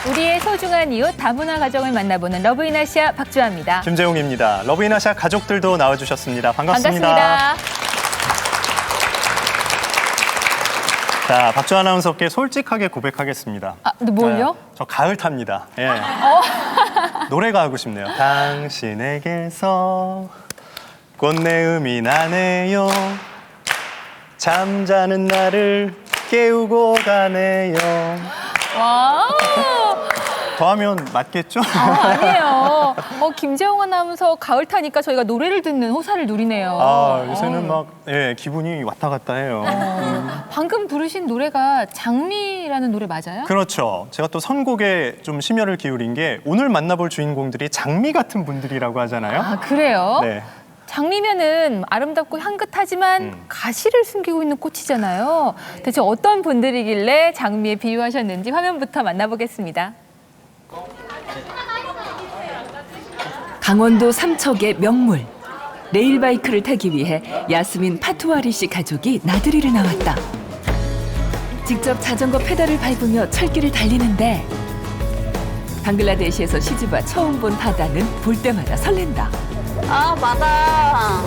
우리의 소중한 이웃 다문화 가정을 만나보는 러브인아시아 박주아입니다. 김재용입니다. 러브인아시아 가족들도 나와주셨습니다. 반갑습니다. 반갑습니다. 자, 박주아 아나운서께 솔직하게 고백하겠습니다. 아, 근데 뭘요? 네, 저 가을 탑니다. 예. 노래가 하고 싶네요. 당신에게서 꽃내음이 나네요. 잠자는 나를 깨우고 가네요. 와. 더하면 맞겠죠? 아니에요. 김재용 아나운서 가을 타니까 저희가 노래를 듣는 호사를 누리네요. 아, 요새는 막 기분이 왔다 갔다 해요. 방금 부르신 노래가 장미라는 노래 맞아요? 그렇죠. 제가 또 선곡에 좀 심혈을 기울인 게 오늘 만나볼 주인공들이 장미 같은 분들이라고 하잖아요. 아, 그래요? 네. 장미면은 아름답고 향긋하지만 가시를 숨기고 있는 꽃이잖아요. 대체 어떤 분들이길래 장미에 비유하셨는지 화면부터 만나보겠습니다. 강원도 삼척의 명물. 레일바이크를 타기 위해 야스민 파투아리 씨 가족이 나들이를 나왔다. 직접 자전거 페달을 밟으며 철길을 달리는데 방글라데시에서 시집와 처음 본 바다는 볼 때마다 설렌다. 아, 바다.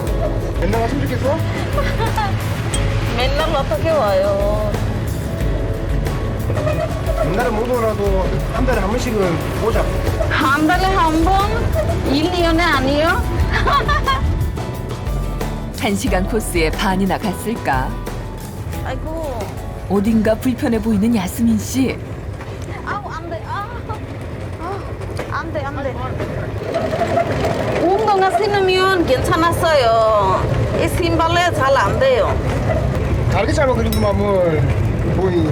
맨날 왔으면 좋겠어? 맨날 어떻게 와요? 옛날에 못 오라도 한 달에 한 번씩은 오자. 한 달에 한 번? 1, 2년에 아니요? 1시간 코스에 반이나 갔을까? 아이고. 어딘가 불편해 보이는 야스민 씨. 아우, 안 돼. 안 돼, 안 돼. 운동화 신으면 괜찮았어요. 이 신발에 잘 안 돼요. 다르게 잡아 그리고만 뭘 보이.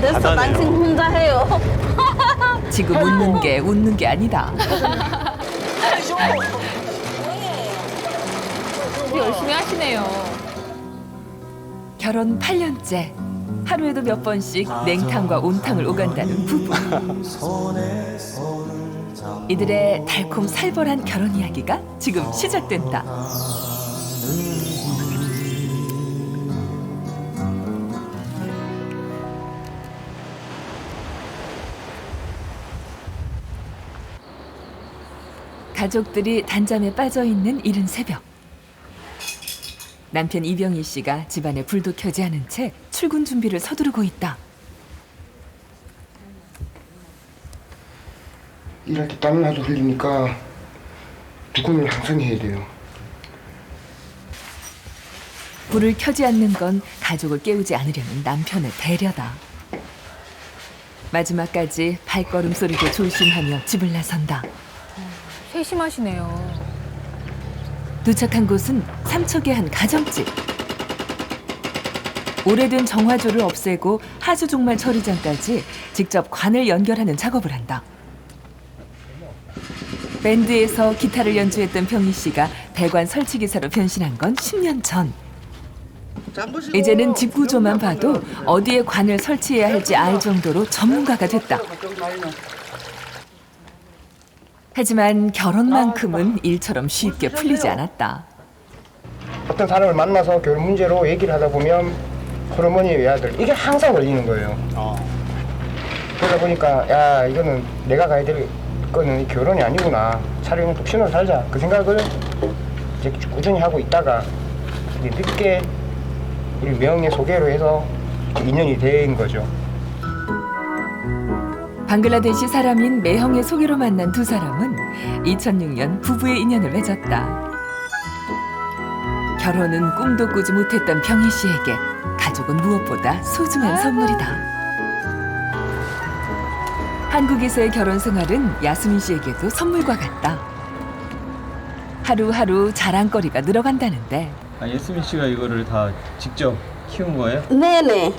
됐어. 바다네요. 당신 혼자 해요. 지금 웃는 게 아니다. 열심히 하시네요. 결혼 8년째. 하루에도 몇 번씩 냉탕과 온탕을 오간다는 부부. 이들의 달콤 살벌한 결혼 이야기가 지금 시작된다. 가족들이 단잠에 빠져 있는 이른 새벽. 남편 이병희 씨가 집안에 불도 켜지 않은 채 출근 준비를 서두르고 있다. 일할 때 땀 나도 흘리니까 두근을 항상 해야 돼요. 불을 켜지 않는 건 가족을 깨우지 않으려는 남편의 배려다. 마지막까지 발걸음 소리도 조심하며 집을 나선다. 세심하시네요. 도착한 곳은 삼척의 한 가정집. 오래된 정화조를 없애고 하수종말 처리장까지 직접 관을 연결하는 작업을 한다. 밴드에서 기타를 연주했던 병희 씨가 배관 설치 기사로 변신한 건 10년 전. 이제는 집 구조만 봐도 어디에 관을 설치해야 할지 알 정도로 전문가가 됐다. 하지만 결혼만큼은 일처럼 쉽게 풀리지 않았다. 어떤 사람을 만나서 결혼 문제로 얘기를 하다 보면 호르몬이 외아들 이게 항상 걸리는 거예요. 그러다 보니까 야 이거는 내가 가야 될 거는 결혼이 아니구나. 차라리 그냥 독신으로 살자. 그 생각을 이제 꾸준히 하고 있다가 이제 늦게 우리 명의 소개로 해서 인연이 된 거죠. 방글라데시 사람인 매형의 소개로 만난 두 사람은 2006년 부부의 인연을 맺었다. 결혼은 꿈도 꾸지 못했던 병희 씨에게 가족은 무엇보다 소중한 선물이다. 한국에서의 결혼 생활은 야스민 씨에게도 선물과 같다. 하루하루 자랑거리가 늘어간다는데 예수민 씨가 이거를 다 직접 키운 거예요? 네네.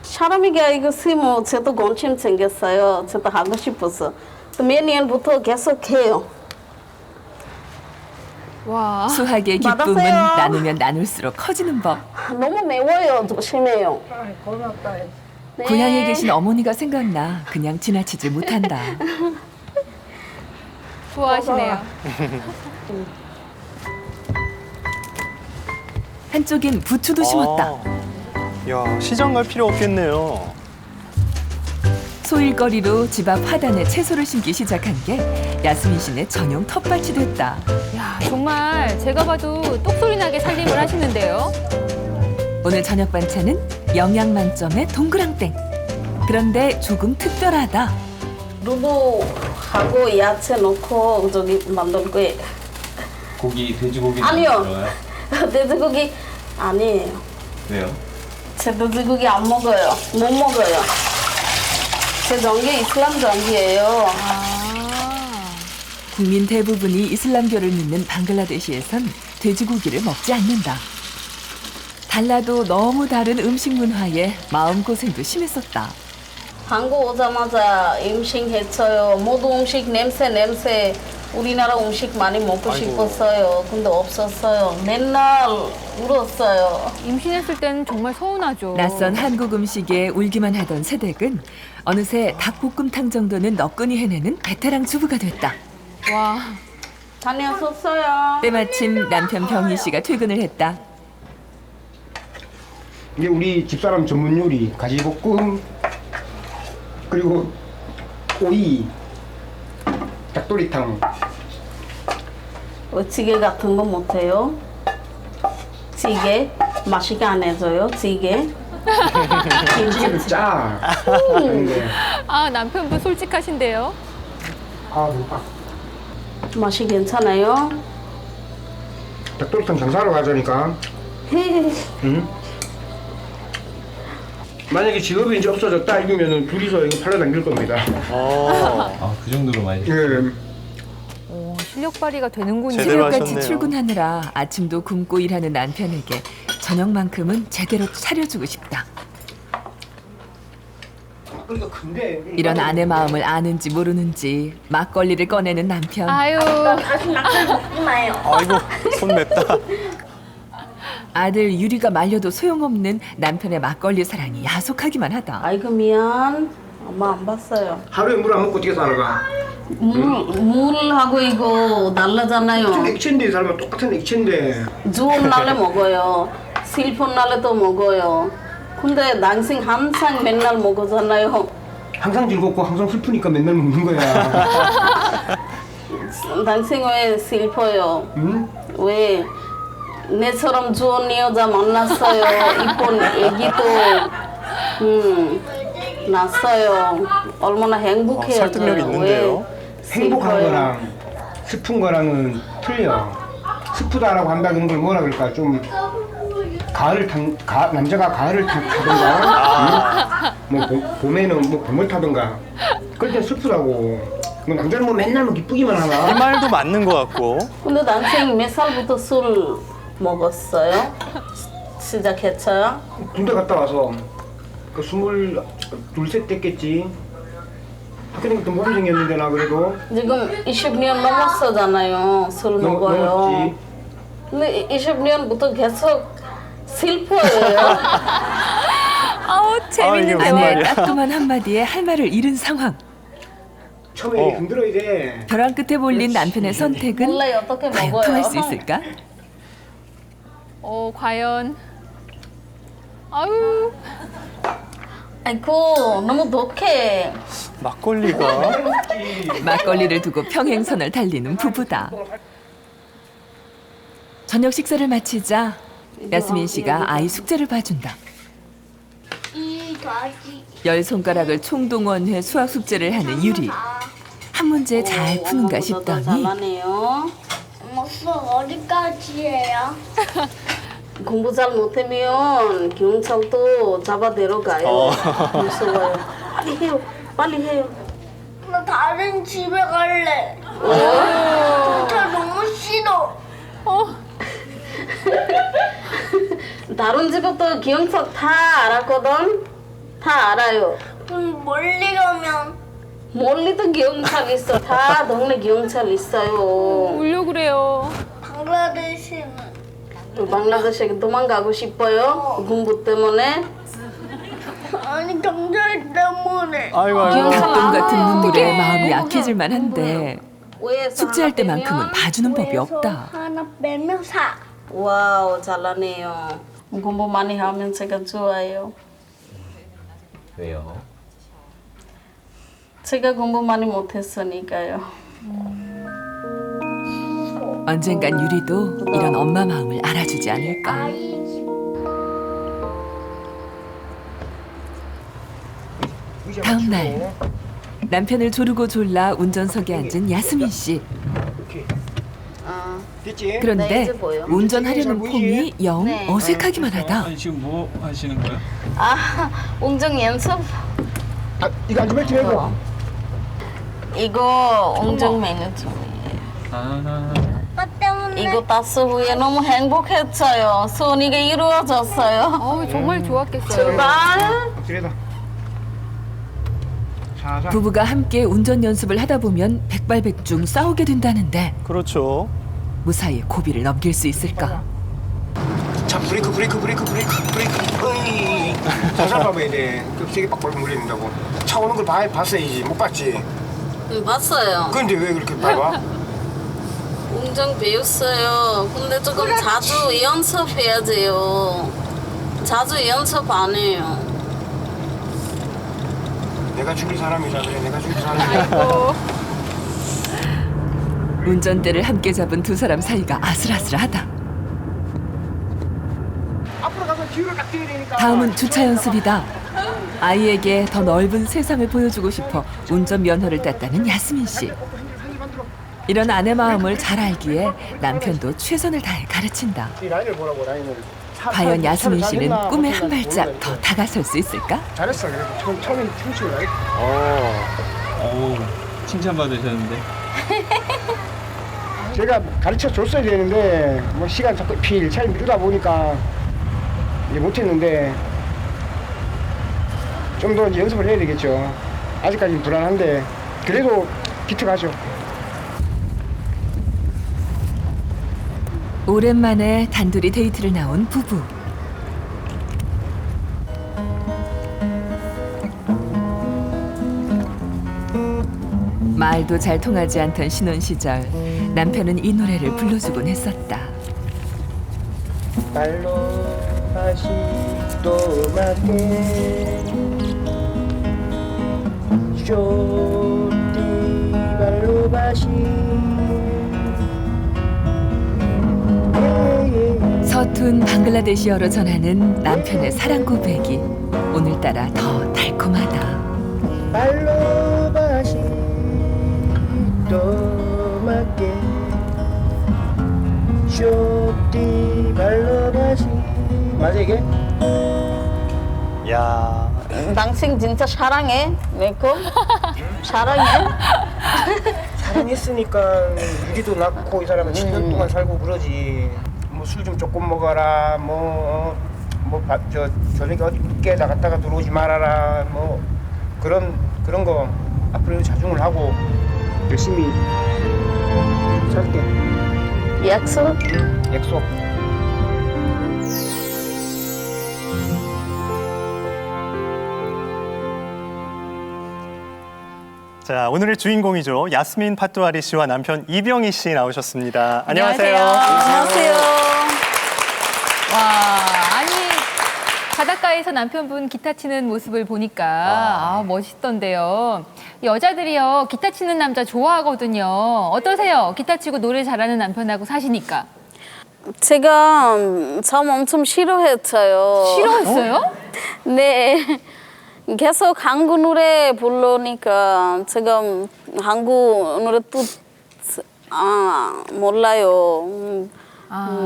사람이가 이거 쓰면 저도 관심 생겼어요. 저도 하고 싶어서. 몇 년부터 계속 해요. 와. 수학의 기쁨은 받았어요. 나누면 나눌수록 커지는 법. 너무 매워요. 조심해요. 네. 고향에 계신 어머니가 생각나 그냥 지나치질 못한다. 좋아하시네요. 한쪽엔 부추도 심었다. 야, 시장 갈 필요 없겠네요. 소일거리로 집 앞 화단에 채소를 심기 시작한 게 야스민 씨네 전용 텃밭이 됐다. 야, 정말 제가 봐도 똑소리 나게 살림을 하시는데요. 오늘 저녁 반찬은 영양 만점의 동그랑땡. 그런데 조금 특별하다. 두부하고 야채 넣고 저기 만들 거예요. 고기, 돼지고기는 아니요. 안 들어가요? 돼지고기 아니에요. 왜요? 제 돼지고기 안 먹어요. 못 먹어요. 제 종교 이슬람 종교예요. 국민 대부분이 이슬람교를 믿는 방글라데시에선 돼지고기를 먹지 않는다. 달라도 너무 다른 음식 문화에 마음고생도 심했었다. 한국 오자마자 음식 했어요. 모두 음식 냄새. 우리나라 음식 많이 먹고 싶었어요. 근데 없었어요. 맨날 울었어요. 임신했을 때는 정말 서운하죠. 낯선 한국 음식에 울기만 하던 세댁은 어느새 닭볶음탕 정도는 너끈히 해내는 베테랑 주부가 됐다. 와, 다녔었어요. 때마침 남편 병희 씨가 퇴근을 했다. 이게 우리 집사람 전문 요리 가지볶음 그리고 오이 닭도리탕. 찌개 같은 거 못해요. 찌개 맛있게 안 해줘요. 찌개. 찌개를 짜. 하는데 아 남편분 솔직하신데요. 배고파. 맛이 괜찮아요. 닭도리탕 장사하러 가자니까. 응? 만약에 직업이 이제 없어졌다 이러면은 둘이서 이거 팔러 당길 겁니다. 아, 그 정도로 많이 예. 오, 실력 발휘가 되는군요. 제대로 새벽같이 하셨네요. 출근하느라 아침도 굶고 일하는 남편에게 저녁만큼은 제대로 차려주고 싶다. 그러니까 근데 이런 아내 마음을 아는지 모르는지 막걸리를 꺼내는 남편. 아유, 아이고, 손 맵다. 아들 유리가 말려도 소용없는 남편의 막걸리 사랑이 야속하기만 하다. 아이고 미안. 엄마 안 봤어요. 하루에 물 안 먹고 어떻게 살아가? 물하고 이거 달라잖아요. 액체인데 살면 똑같은 액체인데. 좋은 날에 먹어요. 슬픈 날에 또 먹어요. 근데 당신 항상 맨날 먹었잖아요. 항상 즐겁고 항상 슬프니까 맨날 먹는 거야. 당신 왜 슬퍼요? 응? 왜? 내처럼 좋은 여자 만났어요. 이쁜 애기도 낳았어요. 얼마나 행복해요. 설득력 있는데요. 행복한 거랑 슬픈 거랑은 틀려. 슬프다라고 한다는 걸 뭐라 그럴까? 좀 남자가 가을을 타던가, 뭐 봄에는 뭐 봄을 타던가. 그럴 땐 슬프다고. 뭐 남자는 뭐 맨날 뭐 기쁘기만 이 하나? 말도 맞는 것 같고. 근데 당신 몇 살부터 술 먹었어요? 시작했어요? 군대 갔다 와서 그 22살 됐겠지. 학교 다닐 때 머리 생겼는데 나 그래도 지금 20년 넘었잖아요. 술 먹어요. 넘었지. 근데 20년부터 계속 슬퍼요. 아우 이게 재밌는데. 무슨 아내의 말이야? 따끔한 한마디에 할 말을 잃은 상황. 처음에 힘들어야 돼. 벼랑 끝에 몰린 남편의 선택은 몰라요. 어떻게 과연 먹어요? 통할 수 있을까? 과연. 아유, 아이고 너무 독해. 막걸리가. 막걸리를 두고 평행선을 달리는 부부다. 저녁 식사를 마치자 야스민 씨가 아이 숙제를 봐준다. 2 더하기 10손가락을 총동원해 수학 숙제를 하는 유리. 한 문제 잘 푸는가 싶더니 잘하네요. 엄마 수업 어디까지 해요? 공부 잘 못하면 경찰도 잡아 데려가요. 무서워요. 빨리 해요. 빨리 해요. 나 다른 집에 갈래. 경찰 너무 싫어. 다른 집부터 경찰 다 알았거든. 다 알아요. 멀리 가면 멀리도 경찰 있어. 다 동네 경찰 있어요. 울려 그래요. 방글라데시는 방글라데시에 도망가고 싶어요. 공부 때문에. 아니 경찰 때문에. 아이고, 닭똥 같은 눈물에 마음이 약해질 만한데 왜 숙제할 하나 때만큼은 빼면? 봐주는 법이 없다. 하나 빼면 4. 와우 잘하네요. 공부 많이 하면 제가 좋아요. 왜요? 제가 공부 많이 못했으니까요. 언젠간 유리도 이런 엄마 마음을 알아주지 않을까. 다음 날 남편을 조르고 졸라 운전석에 앉은 야스민 씨. 됐지? 네, 그런데 이제 보여. 운전하려는 폼이 영 네. 어색하기만 하다. 아니 지금 뭐 하시는 거예요? 아, 운전 연습. 아, 이거 안 주면 되고. 이거 운전 매니저. 아, 오빠 때문에 이거 땄을 후에 너무 행복했어요. 소원이가 이루어졌어요. 정말 좋았겠어요. 출발. 그래도. 자자. 부부가 함께 운전 연습을 하다 보면 백발백중 싸우게 된다는데 그렇죠. 무사히 고비를 넘길 수 있을까? 자, 브레이크. 어이. 자살 밟아야 돼. 그 세게 빡빡 물린다고. 차 오는 걸 봤어야지. 못 봤지. 봤어요. 근데 왜 그렇게 밟아? 운전 배웠어요. 근데 조금 자주 연습해야 돼요. 자주 연습 안 해요. 내가 죽일 사람이라 그래. 내가 죽일 사람이야. 운전대를 함께 잡은 두 사람 사이가 아슬아슬하다. 앞으로 가서 뒤로 딱 뛰어야 되니까. 다음은 주차 연습이다. 아이에게 더 넓은 세상을 보여주고 싶어 운전면허를 땄다는 야스민 씨. 이런 아내 마음을 잘 알기에 남편도 최선을 다해 가르친다. 이 라인을 보라고, 라인을. 과연 야스민 씨는 꿈에 한 발짝 더 다가설 수 있을까? 잘했어. 그래도 처음엔 춤추고 나. 어우 칭찬 받으셨는데. 제가 가르쳐 줬어야 되는데 뭐 시간 자꾸 필차를 미루다 보니까 이제 못했는데 좀 더 연습을 해야 되겠죠. 아직까지는 불안한데 그래도 기특하죠. 오랜만에 단둘이 데이트를 나온 부부. 말도 잘 통하지 않던 신혼 시절 남편은 이 노래를 불러주곤 했었다. 발로 다시 또 맞게 쇼띠 발로 다시 서툰 방글라데시어로 전하는 남편의 사랑 고백이 오늘따라 더 달콤하다. 발로 다시 또 맞게 쇼띠 발로 다시 맞아 이게? 야, 당신 진짜 사랑해? 내거 사랑해? 사랑했으니까 유리도 낳고 이 사람은 10년 동안 살고 그러지. 뭐 술 좀 조금 먹어라. 저녁에 어디 늦게 나갔다가 들어오지 말아라. 뭐 그런 거 앞으로 자중을 하고 열심히 살게. 약속? 약속. 자, 오늘의 주인공이죠. 야스민 파뚜아리 씨와 남편 이병희 씨 나오셨습니다. 안녕하세요. 안녕하세요. 와, 아니 바닷가에서 남편분 기타 치는 모습을 보니까 멋있던데요. 여자들이요 기타 치는 남자 좋아하거든요. 어떠세요? 기타 치고 노래 잘하는 남편하고 사시니까. 제가 참 엄청 싫어했어요. 싫어했어요? 네. 계속 한국 노래 부르니까 제가 한국 노래 뜻 몰라요.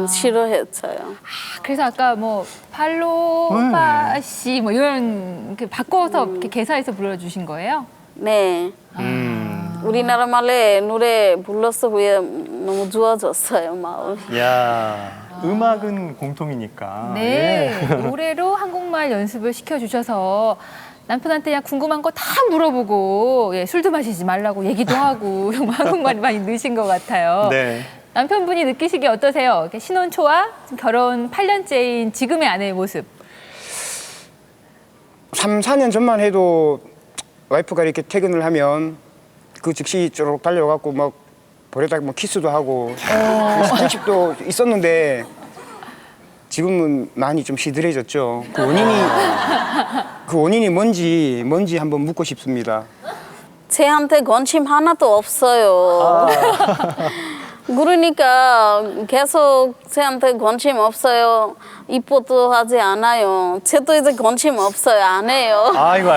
싫어했어요. 그래서 아까 뭐 팔로파시 뭐 이런 바꿔서 이렇게 개사해서 불러주신 거예요? 네. 우리나라 말에 노래 불렀어 후에 너무 좋아졌어요 마음. 야, 음악은 공통이니까. 네, 예. 노래로 한국말 연습을 시켜주셔서 남편한테 그냥 궁금한 거 다 물어보고 술도 마시지 말라고 얘기도 하고 정말 한국말이 많이 느신 것 같아요. 네. 남편분이 느끼시기에 어떠세요? 이렇게 신혼 초와 지금 결혼 8년째인 지금의 아내의 모습. 3, 4년 전만 해도 와이프가 이렇게 퇴근을 하면 그 즉시 쪼록 달려가고 막 버려다 뭐 키스도 하고 스킨십도 있었는데 지금은 많이 좀 시들해졌죠. 그 원인이 뭔지 한번 묻고 싶습니다. 쟤한테 관심 하나도 없어요. 그러니까 계속 쟤한테 관심 없어요. 이뻐도 하지 않아요. 쟤도 이제 관심 없어요. 안 해요. 아이고.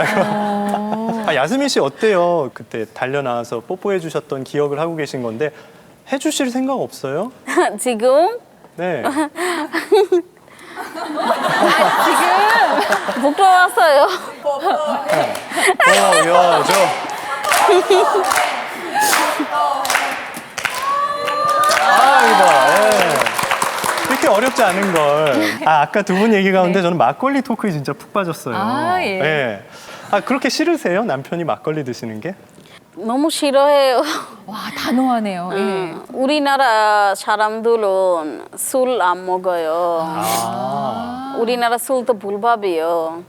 야스민 씨 어때요? 그때 달려 나와서 뽀뽀해 주셨던 기억을 하고 계신 건데 해주실 생각 없어요? 지금 네. 부끄러웠어요. 보여줘. 아이고. 이렇게 어렵지 않은 걸. 아까 두 분 얘기 가운데 저는 막걸리 토크에 진짜 푹 빠졌어요. 예. 네. 그렇게 싫으세요? 남편이 막걸리 드시는 게? 너무 싫어해요. 와, 단호하네요. 예. 우리나라 사람들은 술 안 먹어요. 우리나라 술도 불법이에요.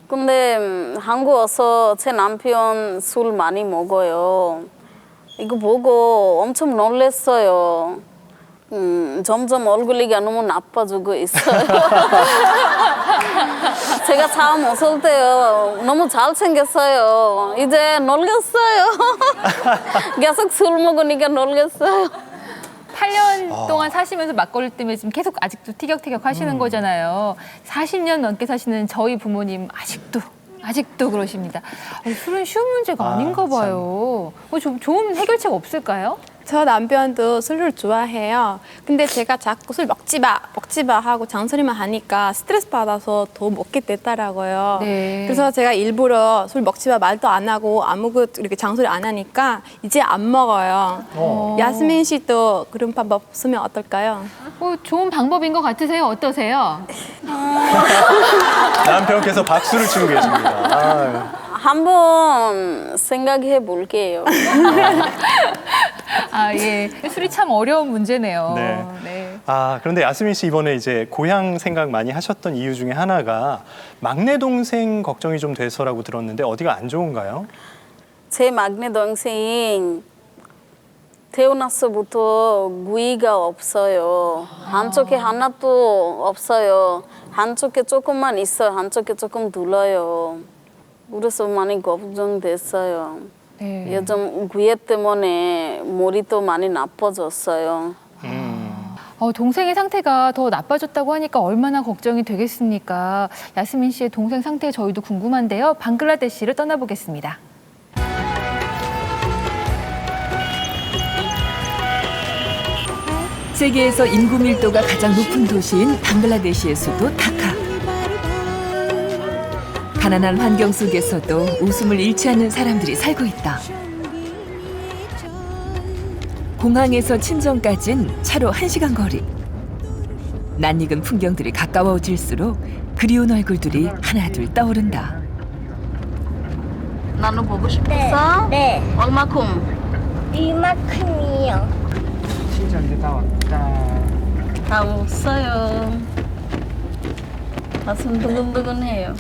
근데 한국 와서 제 남편 술 많이 먹어요. 이거 보고 엄청 놀랐어요. 점점 얼굴이 너무 나빠지고 있어요. 제가 처음 왔을 때요. 너무 잘생겼어요. 이제 놀겠어요. 계속 술 먹으니까 놀겠어요. 8년 동안 사시면서 막걸리 때문에 지금 계속 아직도 티격태격 하시는 거잖아요. 40년 넘게 사시는 저희 부모님 아직도 그러십니다. 술은 쉬운 문제가 아닌가 봐요. 좀 좋은 해결책 없을까요? 저 남편도 술을 좋아해요. 근데 제가 자꾸 술 먹지 마 하고 잔소리만 하니까 스트레스 받아서 더 먹게 됐더라고요. 네. 그래서 제가 일부러 술 먹지 마 말도 안 하고 아무것도 이렇게 잔소리 안 하니까 이제 안 먹어요. 야스민 씨도 그런 방법 쓰면 어떨까요? 좋은 방법인 것 같으세요? 어떠세요? 남편께서 박수를 치고 계십니다. 한번 생각해 볼게요. 예. 술이 참 어려운 문제네요. 네. 그런데 야스민 씨 이번에 이제 고향 생각 많이 하셨던 이유 중에 하나가 막내 동생 걱정이 좀 돼서라고 들었는데 어디가 안 좋은가요? 제 막내 동생 태어나서부터 구이가 없어요. 한쪽에 하나도 없어요. 한쪽에 조금만 있어요. 한쪽에 조금 둘러요. 그래서 많이 걱정됐어요. 네. 요즘 구애 때문에 머리도 많이 나빠졌어요. 동생의 상태가 더 나빠졌다고 하니까 얼마나 걱정이 되겠습니까? 야스민 씨의 동생 상태 저희도 궁금한데요. 방글라데시를 떠나보겠습니다. 세계에서 인구 밀도가 가장 높은 도시인 방글라데시의 수도 다카. 가난한 환경 속에서도 웃음을 잃지 않는 사람들이 살고 있다. 공항에서 친정까진 차로 1시간 거리. 낯익은 풍경들이 가까워질수록 그리운 얼굴들이 하나둘 떠오른다. 나는 보고 싶었어? 네. 얼마큼? 이만큼이요. 진짜 이제 다 왔다. 다 없어요. 가슴 두근두근해요.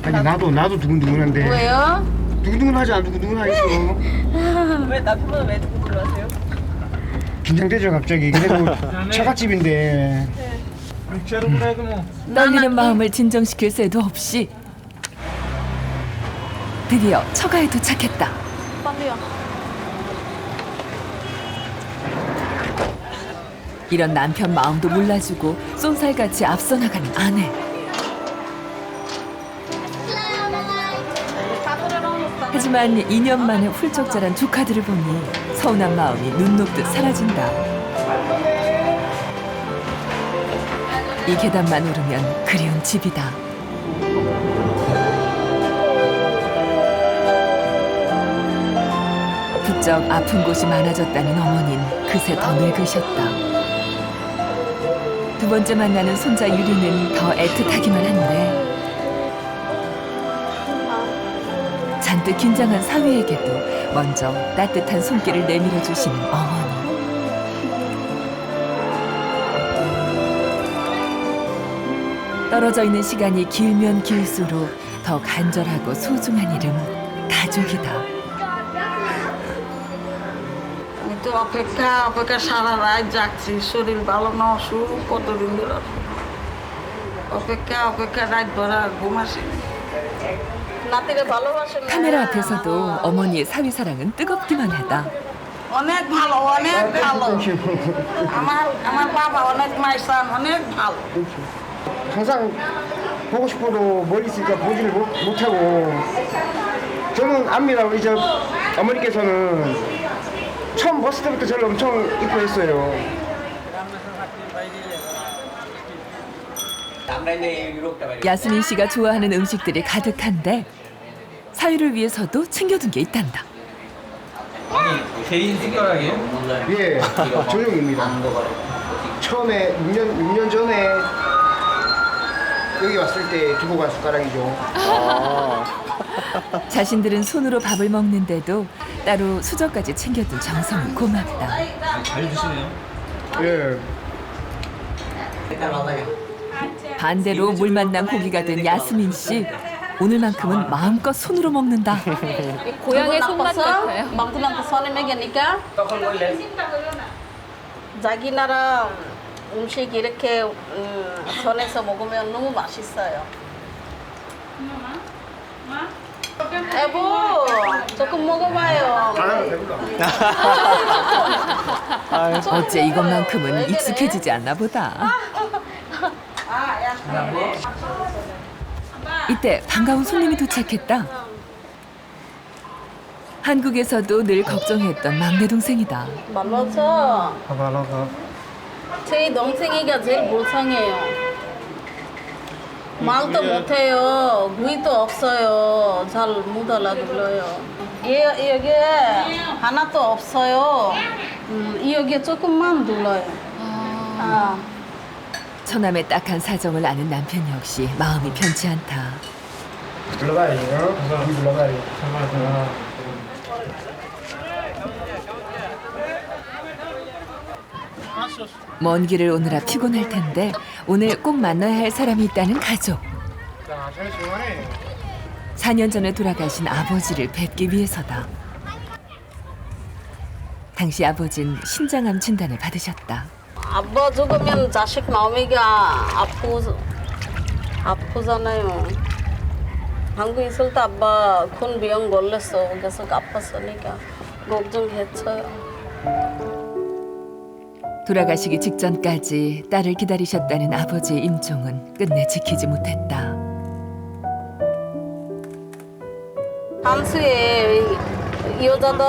아니 나도 두근두근한데. 왜요? 두근두근하지 안 두근두근하겠어. 왜 남편은 왜 두근두근하세요? 긴장되죠 갑자기. 그래도 처갓집인데. 떨리는 마음을 진정시킬 새도 없이 드디어 처가에 도착했다. 빨리요. 이런 남편 마음도 몰라주고 쏜살같이 앞서 나가는 아내. 하지만 2년 만에 훌쩍 자란 조카들을 보니 서운한 마음이 눈 녹듯 사라진다. 이 계단만 오르면 그리운 집이다. 부쩍 아픈 곳이 많아졌다는 어머닌 그새 더 늙으셨다. 두 번째 만나는 손자 유리는 더 애틋하기만 한데 잔뜩 긴장한 사위에게도 먼저 따뜻한 손길을 내밀어 주시는 어머니. 떨어져 있는 시간이 길면 길수록 더 간절하고 소중한 이름 가족이다. তো অপেক্ষা সারা রাত জাগছি শরীর ভালো না অসুখ কতদিন ধরে অপেক্ষা রাত ভরা ঘুম আসে নাতিরে ভালোবাসেন না? 카메라 앞에서도 어머니의 사위 사랑은 뜨겁기만 하다. অনেক ভালো আমার বাবা অনেক মাইসান অনেক ভালো 항상 보고 싶어도 멀리 있으니까 보지를 못하고 저는 압니다. 우리 저 어머니께서는 처음 봤을 때부터 저를 엄청 이뻐했어요. 야스민 씨가 좋아하는 음식들이 가득한데 사위를 위해서도 챙겨둔 게 있단다. 개인 숟가락이에요? 예, 전용입니다. 처음에 6년 전에 여기 왔을 때 두고 간 숟가락이죠. 자신들은 손으로 밥을 먹는데도 따로 수저까지 챙겨둔 정성이 고맙다. 잘 드시네요. 예. 반대로 물 만난 고기가 된 야스민 씨. 오늘만큼은 마음껏 손으로 먹는다. 고향의 손맛 같아요. 만큼만큼 손에 먹으니까 자기 나라 음식 이렇게 손에서 먹으면 너무 맛있어요. 여보, 조금 먹어봐요. 어째 이것만큼은 익숙해지지 않나 보다. 이때 반가운 손님이 도착했다. 한국에서도 늘 걱정했던 막내 동생이다. 말라서 제 동생이가 제일 불쌍해요. 말도 못해요. 구이도 없어요. 잘 못 알아들어요. 여기 하나도 없어요. 여기 조금만 눌러요. 처남의 딱한 사정을 아는 남편 역시 마음이 편치 않다. 불러가야죠. 불러가야죠. 먼 길을 오느라 피곤할 텐데 오늘 꼭 만나야 할 사람이 있다는 가족. 4년 전에 돌아가신 아버지를 뵙기 위해서다. 당시 아버진 신장암 진단을 받으셨다. 아빠 죽으면 자식 마음이가 아프잖아요. 한국 있을 때 아빠 큰 병 걸렸어. 그래서 아팠으니까 걱정했어요. 돌아가시기 직전까지 딸을 기다리셨다는 아버지의 임종은 끝내 지키지 못했다. 한수에 여자들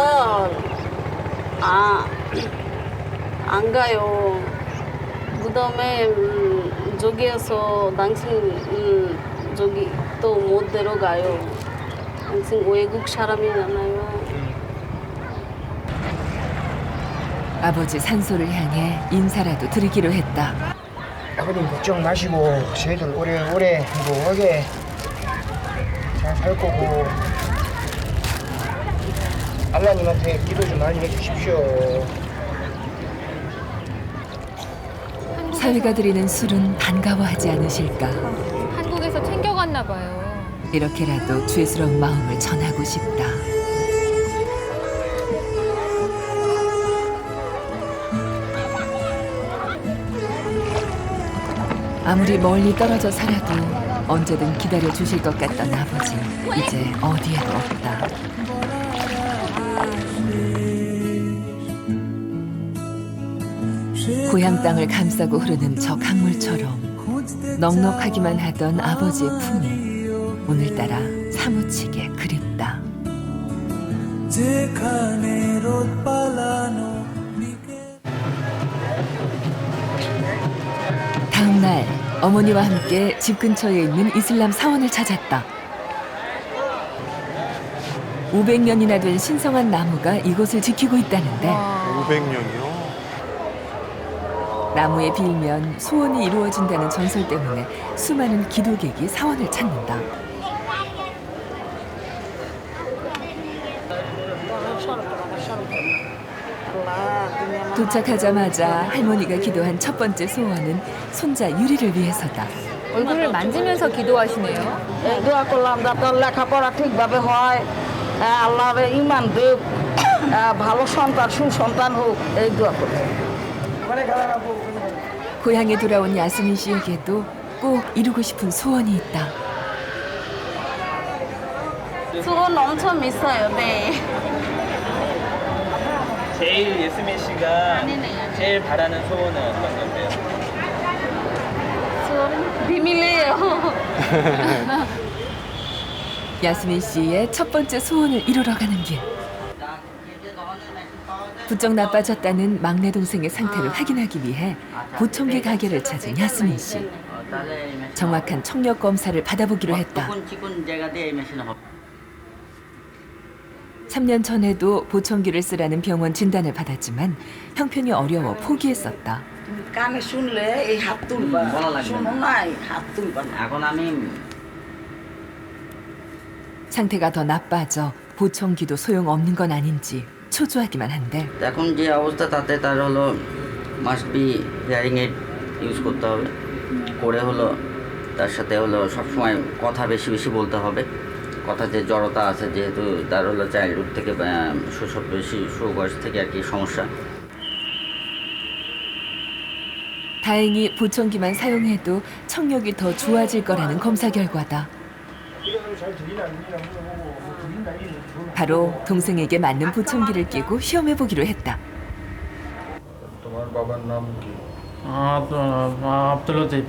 안 가요. 그다음에 저기에서 당신 저기 또 못 데려가요. 당신 외국 사람이잖아요. 아버지 산소를 향해 인사라도 드리기로 했다. 아버님 걱정 마시고 저희들 오래 행복하게 잘 살 거고 알라님한테 기도 좀 많이 해주십시오. 사위가 드리는 술은 반가워하지 않으실까. 한국에서 챙겨갔나 봐요. 이렇게라도 죄스러운 마음을 전하고 싶다. 아무리 멀리 떨어져 살아도 언제든 기다려 주실 것 같던 아버지, 이제 어디에도 없다. 고향 땅을 감싸고 흐르는 저 강물처럼 넉넉하기만 하던 아버지의 품이 오늘따라 사무치게 그립다. 다음 날 어머니와 함께 집 근처에 있는 이슬람 사원을 찾았다. 500년이나 된 신성한 나무가 이곳을 지키고 있다는데 500년이요? 나무에 빌면 소원이 이루어진다는 전설 때문에 수많은 기도객이 사원을 찾는다. 도착하자마자 할머니가 기도한 첫 번째 소원은 손자 유리를 위해서다. 얼굴을 만지면서 기도하시네요. দোয়া করলাম যাতে লেখাপড়া ঠিকভাবে হয় আল্লাহর ইমান দেব ভালো সন্তান সুসন্তান হোক এই দোয়া করি 고향에 돌아온 야스민 씨에게도 꼭 이루고 싶은 소원이 있다. 수건 엄청 있어요. 네. 제일 예스민 씨가 제일 바라는 소원은 어떤 건데요? 수건 비밀이에요. 야스민 씨의 첫 번째 소원을 이루러 가는 길. 부쩍 나빠졌다는 막내 동생의 상태를 확인하기 위해 보청기 가게를 찾은 야스민 씨. 정확한 청력 검사를 받아보기로 했다. 3년 전에도 보청기를 쓰라는 병원 진단을 받았지만 형편이 어려워 포기했었다. কানে শুনলে এই হাত তুলবা শুনো নাই হাত তুলবা এখন আমি 상태가 더 나빠져 보청기도 소용없는 건 아닌지 초조하기만 한데 এখন যে অবস্থা তাতে তার হলো must be hearing aid use করতে হবে করে হলো তার সাথে হলো সবসময় কথা বেশি বেশি বলতে হবে কথাতে জড়তা আছে যেহেতু তার হলো চাইল্ডহুড থেকে শৈশব বেশি বয়স থেকে আর কি সমস্যা 다행히 보청기만 사용해도 청력이 더 좋아질 거라는 검사 결과다. 바로 동생에게 맞는 보청기를 끼고 시험해 보기로 했다. তোমার বাবার নাম কি? 아브둘 লতিফ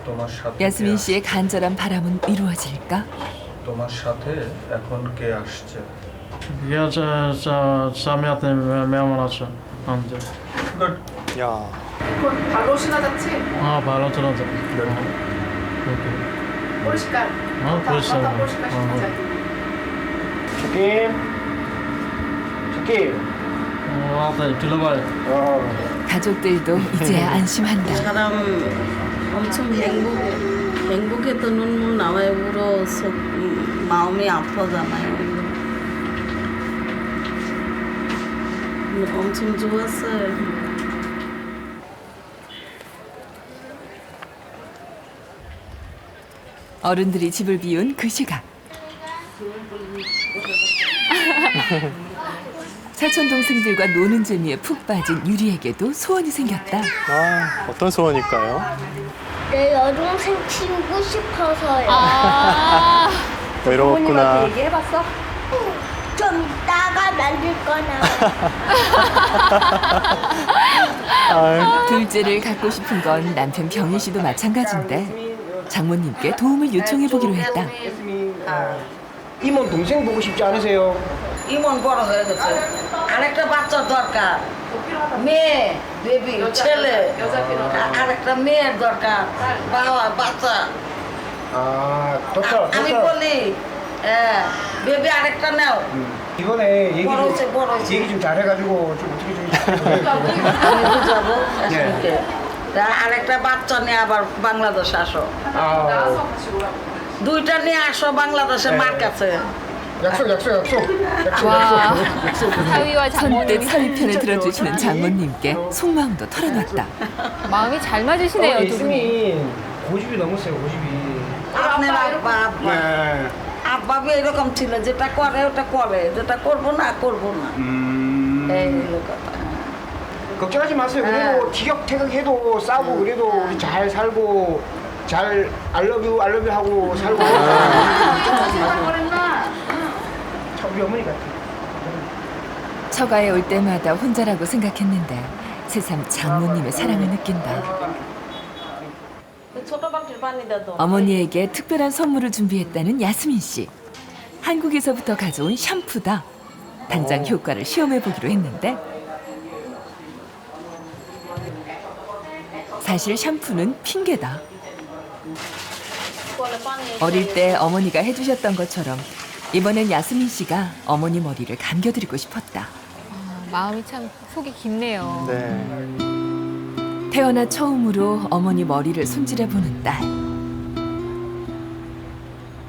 তোমার সাথে 야스민 씨의 간절한 바람은 이루어질까? তোমার সাথে এখন কে আসছে? 비가 자매한테 মেহমান আছে আমাদের 야, ভালো শোনা যাচ্ছে? ভালো চলা যাবে পরিষ্কার পরিষ্কার পরিষ্কার শোনা যায়। ছকিব ছকিব 왔다 들어봐요 가족들도 이제야 안심한다. 사람 엄청 행복했던 눈물 나와요. 울어서 마음이 아프잖아요. 엄청 좋았어요. 어른들이 집을 비운 그 시각. 사촌 동생들과 노는 재미에 푹 빠진 유리에게도 소원이 생겼다. 아, 어떤 소원일까요? 내 여동생 친구 싶어서요. 아, 외로웠구나. 얘기해봤어? 좀 이따가 만들 거나. 아유, 둘째를 갖고 싶은 건 남편 병희 씨도 마찬가지인데 장모님께 도움을 요청해 보기로 했다. 이모 동생 보고 싶지 않으세요? ইমন বড় হয়ে গেছে আরেকটা বাচ্চার দরকার মেয়ে বেবি ছেলে আরেকটা মেয়ের দরকার বাবা বাচ্চা 아, 덕자, আমি 덕자. বলি বেবি আরেকটা নাও 이번에 얘기 বড় হচ্ছে বড় হচ্ছে 얘기 좀 잘해가지고 좀 어떻게 좀 আমি বুঝাবো আজকে আরেকটা বাচ্চা নিয়ে আবার বাংলাদেশ আসো 아, দুইটা নিয়ে আসো বাংলাদেশে মার কাছে 약속 약속 약속 약속 와, 약속 사위와 선뜻 장모님이 사위 편을 들어주시는 장모님께 속마음도 털어놨다. 마음이 잘 맞으시네요, 두 분이. 예스민 고집이 넘었어요 고집이 আপনার আব্বা আব্বা 네. আব্বা এরকম ছিল যেটা করে ওটা করে যেটা করবো না করবো না এই হলো কথা 걱정하지 마세요 그래도 티격태격해도 싸우고 그래도 우리 잘 살고 잘 알러뷰 하고 살고 걱정하지 마세요 참 우리 어머니 같아 처가에 올 때마다 혼자라고 생각했는데 새삼 장모님의 사랑을 느낀다. ছোট বাটির পানি দাও তো। 어머니에게 특별한 선물을 준비했다는 야스민 씨. 한국에서부터 가져온 샴푸다. 당장 효과를 시험해 보기로 했는데 사실 샴푸는 핑계다. 어릴 때 어머니가 해주셨던 것처럼 이번엔 야스민 씨가 어머니 머리를 감겨드리고 싶었다. 마음이 참 속이 깊네요. 네. 태어나 처음으로 어머니 머리를 손질해보는 딸.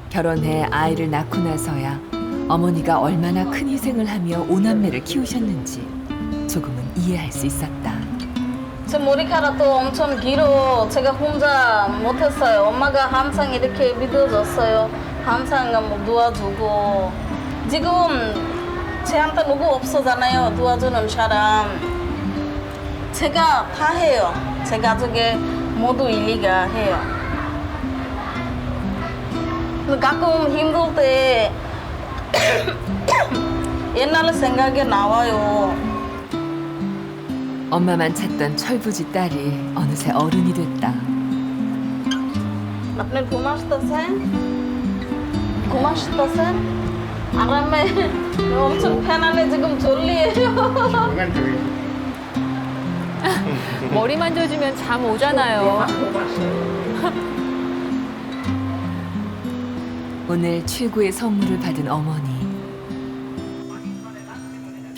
결혼해 아이를 낳고 나서야 어머니가 얼마나 큰 희생을 하며 오남매를 키우셨는지 조금은 이해할 수 있었다. 제 머리카락도 엄청 길어. 제가 혼자 못했어요. 엄마가 항상 이렇게 믿어줬어요. 항상 뭐 도와주고 지금 제한테 누구 없어잖아요. 도와주는 사람. 제가 다 해요. 제 가족에 모두 일리가 해요. 근데 가끔 힘들 때 옛날 생각이 나와요. 엄마만 찾던 철부지 딸이 어느새 어른이 됐다. আপনি ঘুমাসতেছেন? ঘুমাসতেছেন? 아람에 엄청 편안해 지금 졸리에요. 머리 만져주면 잠 오잖아요. 오늘 최고의 선물을 받은 어머니.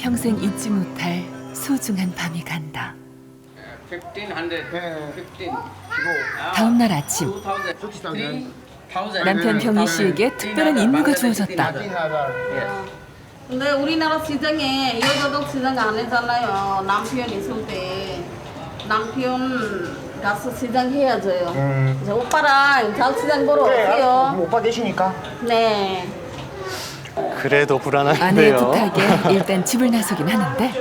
평생 잊지 못할 소중한 밤이 간다. 다음 날 아침 남편 병희 씨에게 특별한 임무가 주어졌다. 근데 우리나라 시장에 여자들 시장 안 하잖아요. 남편 있을 때 남편 가서 시장 해야죠. 이제 오빠랑 잘 시장 보러 오세요. 오빠 되시니까. 네. 그래도 아내의 불안한데요. 부탁에 일단 집을 나서긴 하는데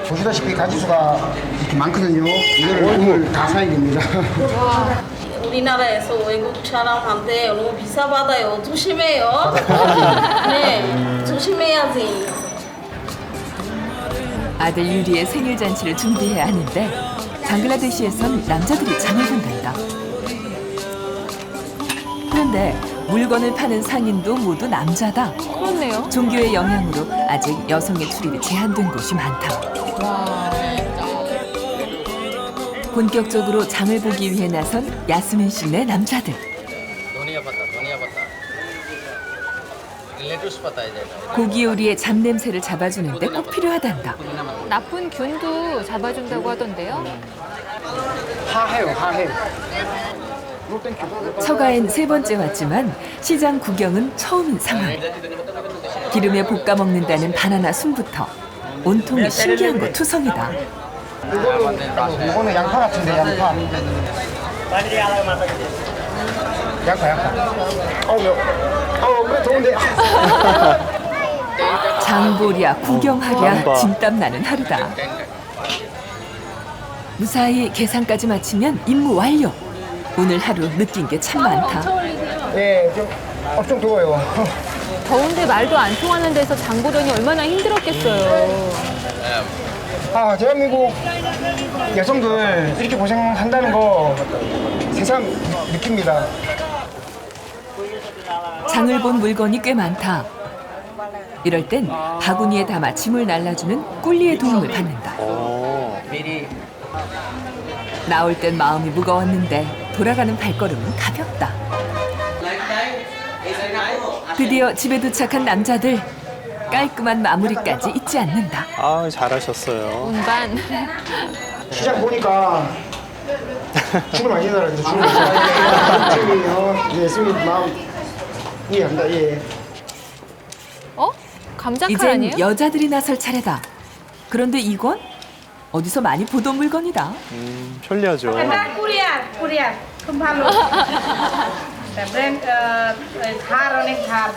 보시다시피 가지수가 이렇게 많거든요. 이거를 오늘 다 사야 됩니다. 우리나라에서 외국 사람한테 너무 비싸 받아요. 조심해요. 네, 조심해야지. 아들 유리의 생일 잔치를 준비해야 하는데 방글라데시에선 남자들이 장을 본단다. 그런데 물건을 파는 상인도 모두 남자다. 그렇네요. 종교의 영향으로 아직 여성의 출입이 제한된 곳이 많다. 본격적으로 장을 보기 위해 나선 야스민 씨네 남자들. 고기 요리의 잡냄새를 잡아주는데 꼭 필요하단다. 나쁜 균도 잡아준다고 하던데요. 하해요, 하해. 처가엔 3번째 왔지만 시장 구경은 처음인 상황. 기름에 볶아 먹는다는 바나나 순부터 온통이 신기한 거 투성이다. 이거는 양파 같은데, 양파. 양파. 그래, 좋은데. 장보랴 구경하랴 한바. 진땀 나는 하루다. 무사히 계산까지 마치면 임무 완료. 오늘 하루 느낀 게 참 많다. 네, 좀 엄청 더워요. 더운데 말도 안 통하는 데서 장 보더니 얼마나 힘들었겠어요. 대한민국 여성들 이렇게 고생한다는 거 새삼 느낍니다. 장을 본 물건이 꽤 많다. 이럴 땐 바구니에 담아 짐을 날라주는 꿀리의 도움을 받는다. 나올 땐 마음이 무거웠는데 돌아가는 발걸음은 가볍다. 드디어 집에 도착한 남자들. 깔끔한 마무리까지 잊지 않는다. 아, 잘하셨어요. 운반. 시장 보니까 죽을 많이 해달라 그래서 죽을 많이 지금이요. 예, 스윗 마음 이해합니다. 예. 감자칼 이젠 아니에요? 여자들이 나설 차례다. 그런데 이건 어디서 많이 보던 물건이다. 편리하죠. কুরিয়ার খুব ভালো ব্র্যান্ড ধার অনেক ধার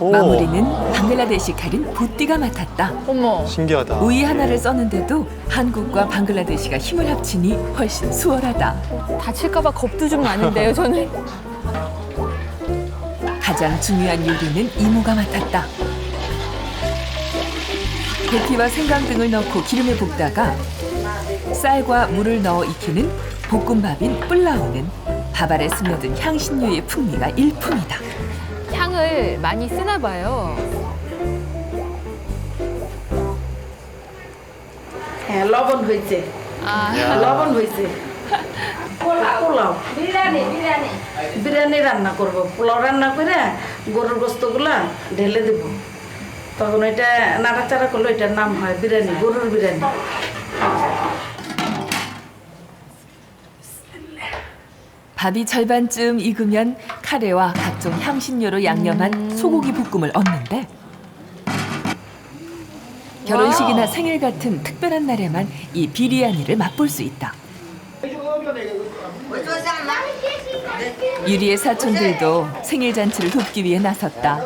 마무리는 방글라데시 칼인 보띠가 맡았다. 어머. 신기하다. 오이 하나를 써는데도 한국과 방글라데시가 힘을 합치니 훨씬 수월하다. 다칠까봐 겁도 좀 나는데요, 저는. 가장 중요한 요리는 이모가 맡았다. 대피와 생강 등을 넣고 기름에 볶다가 쌀과 물을 넣어 익히는 볶음밥인 뿔라오는 밥알에 스며든 향신료의 풍미가 일품이다. 향을 많이 쓰나 봐요. হ্যাঁ লবণ হয়েছে লবণ হয়েছে পোলাও বিরিয়ানি রান্না করব পোলাও রান্না করে গরুর গোস্তগুলা ঢেলে দেব তখন এটা নাড়াচাড়া করলে এটার নাম হয় বিরিয়ানি গরুর বিরিয়ানি 밥이 절반쯤 익으면 카레와 각종 향신료로 양념한 소고기 볶음을 얹는데 결혼식이나 생일 같은 특별한 날에만 이 비리야니를 맛볼 수 있다. 유리의 사촌들도 생일 잔치를 돕기 위해 나섰다.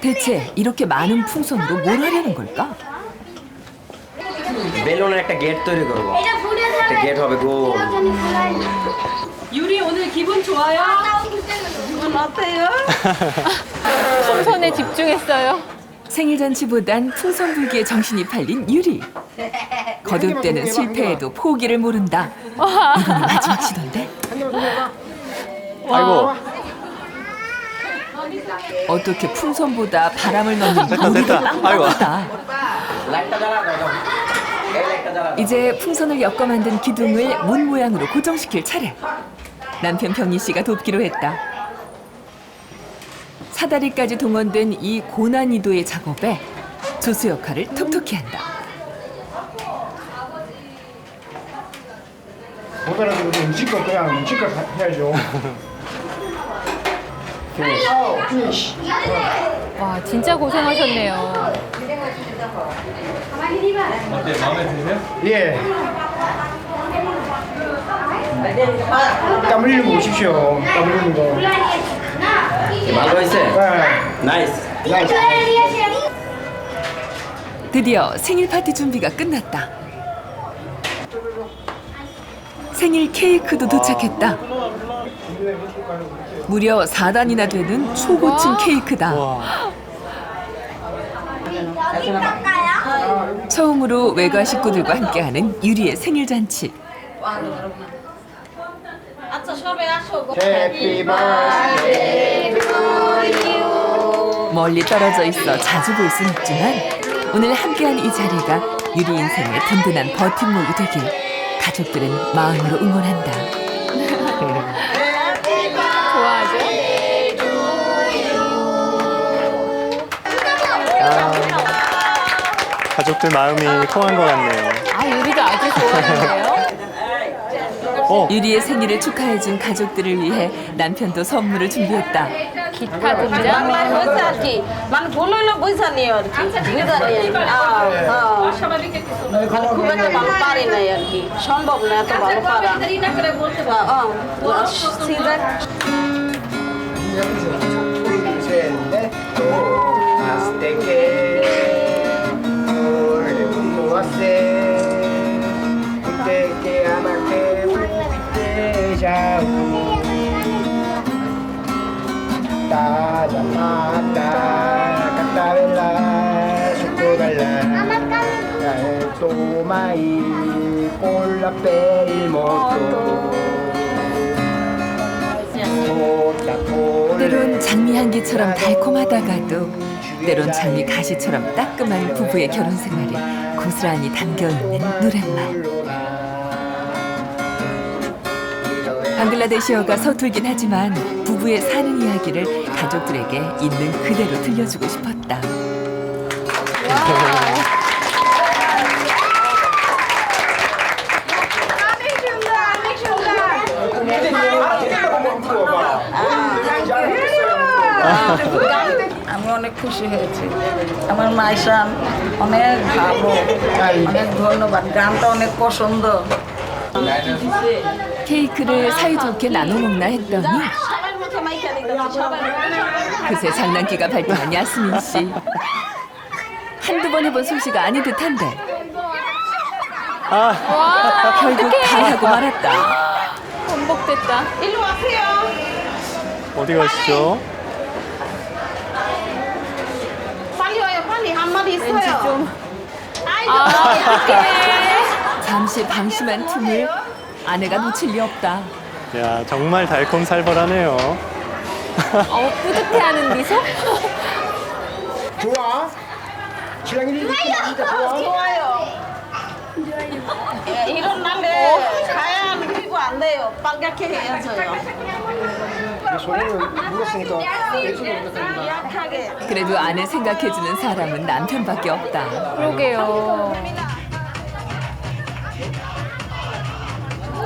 대체 이렇게 많은 풍선으로 뭘 하려는 걸까? বেলুনের একটা গেট তৈরি করব একটা গেট হবে গোল 유리 오늘 기분 좋아요? 기분 어때요? 풍선에 집중했어요. 생일 잔치보단 풍선 불기에 정신이 팔린 유리. 거듭되는 실패에도 포기를 모른다. 이번이 마지막 시도인데? 아이고. 어떻게 풍선보다 바람을 넣는 됐다, 무리가 됐다. 아이고. 빵빵하다. 이제 풍선을 엮어 만든 기둥을 문 모양으로 고정시킬 차례. 남편 병희 씨가 돕기로 했다. 사다리까지 동원된 이 고난이도의 작업에 조수 역할을 톡톡히 한다. 못 알아들어도 음식껏 그냥 음식껏 해야죠. 피니쉬. 와, 진짜 고생하셨네요. 어때? 마음에 드세요? 예. 땀 흘리는 거 보십시오. 땀 흘리는 거. ভালো হয়েছে 네. নাইস 나이스. 드디어 생일 파티 준비가 끝났다. 생일 케이크도 도착했다. 무려 4단이나 되는 초고층 케이크다. 처음으로 외가 식구들과 함께하는 유리의 생일 잔치. 해피 버스데이 멀리 떨어져 있어 자주 볼 순 없지만 오늘 함께한 이 자리가 유리 인생의 든든한 버팀목이 되길 가족들은 마음으로 응원한다. 좋아하죠? 가족들 마음이 통한 것 같네요. 아, 유리도 아주 좋아하는데요. 유리의 생일을 축하해준 가족들을 위해 남편도 선물을 준비했다. 기타 등장. মানে ভুল হইলো বুঝা নিও আর কি বুঝা নিও খুব একটা ভালো পারি নাই আর কি সম্ভব না এত ভালো পারা সিজার 셋넷 아스테케 모아세 우테케 아마케 우테자우 따자마따 카타벨라 수코갈라 토마이 콜라페일모토 때론 장미 향기처럼 달콤하다가도 때론 장미 가시처럼 따끔한 부부의 결혼 생활이 고스란히 담겨있는 노랫말. 방글라데시어가 서툴긴 하지만 부부의 사는 이야기를 가족들에게 있는 그대로 들려주고 싶었다. আমি অনেক খুশি হয়েছি আমার মাইশান অনেক ভালো অনেক ধন্যবাদ গানটা অনেক পছন্দ 케이크를 사이좋게 나눠 먹나 했더니 그새 장난기가 발동한 야스민 씨. 한두 번 해본 솜씨가 아닌 듯한데 결국 다 하고 말았다. 번복됐다. 일로 와세요 어디 가시죠? 빨리 와요 빨리 한 마디 있어요 좀. 잠시 방심한 틈을 아내가 놓칠 리 없다. 야, 정말 달콤살벌하네요. 뿌듯해하는 미소? 좋아? 신랑이 진짜 좋아? 좋아요 이런 날에 하얀 피부 안 돼요 빨갛게 해야져요 손을 물었으니까 왼손으로 물었답니다. 약하게 그래도 아내 생각해주는 사람은 남편밖에 없다. 그러게요.